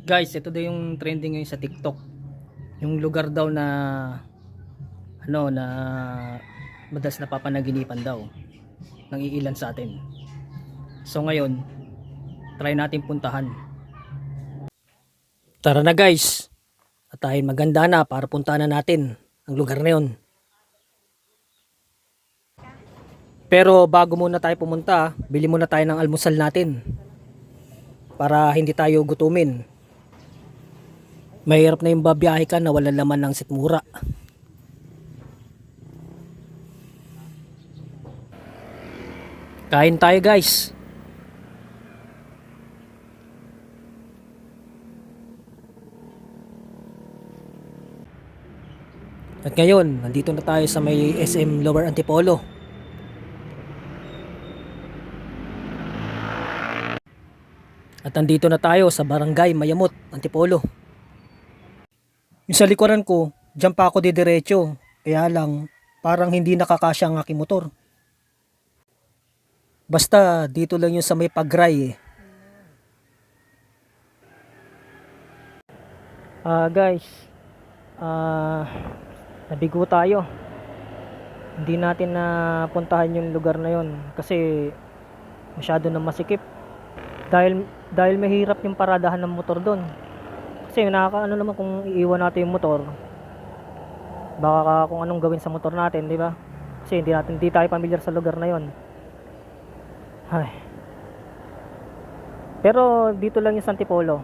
Guys, ito daw yung trending ngayon sa TikTok. Yung lugar daw na na madalas napapanaginipan daw ng iilan sa atin. So ngayon, try natin puntahan. Tara na guys. At dahil maganda na para puntahan na natin ang lugar na yun. Pero bago muna tayo pumunta, bili muna tayo ng almusal natin. Para hindi tayo gutumin. Mahirap na yung babiyahe ka na walang laman ng sikmura. Kain tayo guys. At ngayon, nandito na tayo sa may SM Lower Antipolo. At nandito na tayo sa Barangay Mayamot, Antipolo. Yung sa likuran ko, dyan pa ako didiretso. Kaya lang, parang hindi nakakasya ang aking motor. Basta dito lang yung sa may Pagray eh. Guys, nabigo tayo. Hindi natin napuntahan yung lugar na yon kasi masyado na masikip. Dahil mahirap yung paradahan ng motor doon. Kasi nakakaano naman kung iiwan natin yung motor. Baka kung anong gawin sa motor natin, di ba? Kasi hindi tayo pamilyar sa lugar na yon. Ay. Pero dito lang yung Antipolo.